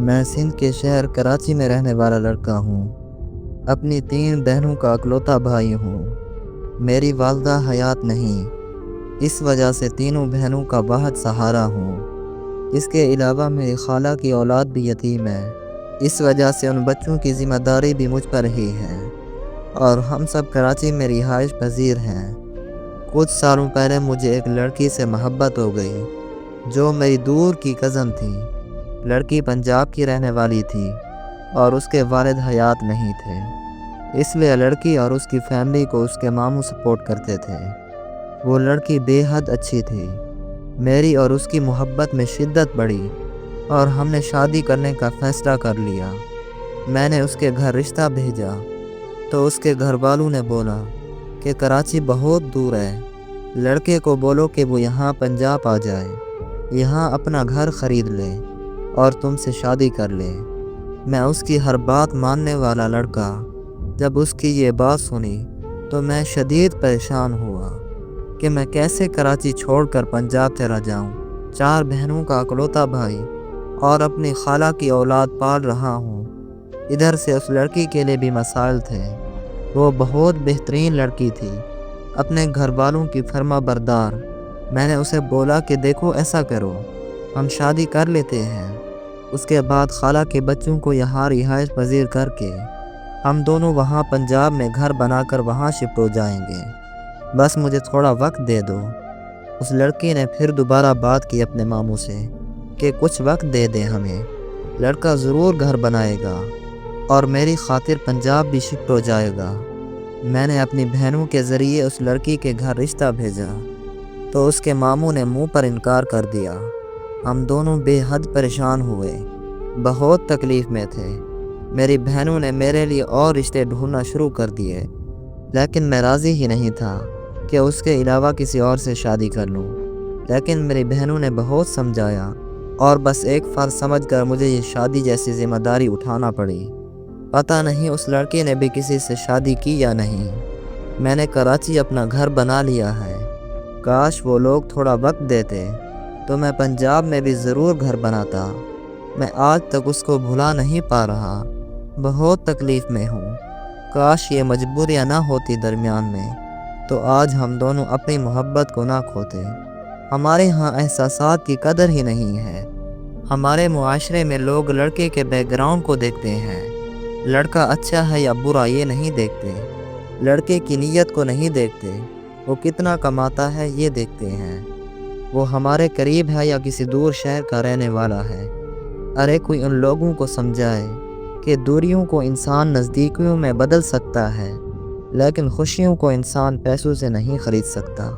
میں سندھ کے شہر کراچی میں رہنے والا لڑکا ہوں۔ اپنی 3 بہنوں کا اکلوتا بھائی ہوں۔ میری والدہ حیات نہیں، اس وجہ سے تینوں بہنوں کا واحد سہارا ہوں۔ اس کے علاوہ میری خالہ کی اولاد بھی یتیم ہے، اس وجہ سے ان بچوں کی ذمہ داری بھی مجھ پر ہی ہے، اور ہم سب کراچی میں رہائش پذیر ہیں۔ کچھ سالوں پہلے مجھے ایک لڑکی سے محبت ہو گئی جو میری دور کی کزن تھی۔ لڑکی پنجاب کی رہنے والی تھی اور اس کے والد حیات نہیں تھے، اس لیے لڑکی اور اس کی فیملی کو اس کے ماموں سپورٹ کرتے تھے۔ وہ لڑکی بے حد اچھی تھی۔ میری اور اس کی محبت میں شدت بڑھی اور ہم نے شادی کرنے کا فیصلہ کر لیا۔ میں نے اس کے گھر رشتہ بھیجا تو اس کے گھر والوں نے بولا کہ کراچی بہت دور ہے، لڑکے کو بولو کہ وہ یہاں پنجاب آ جائے، یہاں اپنا گھر خرید لے اور تم سے شادی کر لے۔ میں اس کی ہر بات ماننے والا لڑکا جب اس کی یہ بات سنی تو میں شدید پریشان ہوا کہ میں کیسے کراچی چھوڑ کر پنجاب چلا جاؤں۔ 4 بہنوں کا اکلوتا بھائی اور اپنی خالہ کی اولاد پال رہا ہوں۔ ادھر سے اس لڑکی کے لیے بھی مسائل تھے۔ وہ بہت بہترین لڑکی تھی، اپنے گھر والوں کی فرما بردار۔ میں نے اسے بولا کہ دیکھو ایسا کرو، ہم شادی کر لیتے ہیں، اس کے بعد خالہ کے بچوں کو یہاں رہائش پذیر کر کے ہم دونوں وہاں پنجاب میں گھر بنا کر وہاں شفٹ ہو جائیں گے، بس مجھے تھوڑا وقت دے دو۔ اس لڑکی نے پھر دوبارہ بات کی اپنے ماموں سے کہ کچھ وقت دے دیں ہمیں، لڑکا ضرور گھر بنائے گا اور میری خاطر پنجاب بھی شفٹ ہو جائے گا۔ میں نے اپنی بہنوں کے ذریعے اس لڑکی کے گھر رشتہ بھیجا تو اس کے ماموں نے منہ پر انکار کر دیا۔ ہم دونوں بے حد پریشان ہوئے، بہت تکلیف میں تھے۔ میری بہنوں نے میرے لیے اور رشتے ڈھونڈنا شروع کر دیے، لیکن میں راضی ہی نہیں تھا کہ اس کے علاوہ کسی اور سے شادی کر لوں۔ لیکن میری بہنوں نے بہت سمجھایا اور بس ایک فرض سمجھ کر مجھے یہ شادی جیسی ذمہ داری اٹھانا پڑی۔ پتہ نہیں اس لڑکی نے بھی کسی سے شادی کی یا نہیں۔ میں نے کراچی اپنا گھر بنا لیا ہے، کاش وہ لوگ تھوڑا وقت دیتے تو میں پنجاب میں بھی ضرور گھر بناتا۔ میں آج تک اس کو بھلا نہیں پا رہا، بہت تکلیف میں ہوں۔ کاش یہ مجبوریاں نہ ہوتی درمیان میں تو آج ہم دونوں اپنی محبت کو نہ کھوتے۔ ہمارے ہاں احساسات کی قدر ہی نہیں ہے۔ ہمارے معاشرے میں لوگ لڑکے کے بیک گراؤنڈ کو دیکھتے ہیں، لڑکا اچھا ہے یا برا یہ نہیں دیکھتے، لڑکے کی نیت کو نہیں دیکھتے، وہ کتنا کماتا ہے یہ دیکھتے ہیں، وہ ہمارے قریب ہے یا کسی دور شہر کا رہنے والا ہے۔ ارے کوئی ان لوگوں کو سمجھائے کہ دوریوں کو انسان نزدیکیوں میں بدل سکتا ہے، لیکن خوشیوں کو انسان پیسوں سے نہیں خرید سکتا۔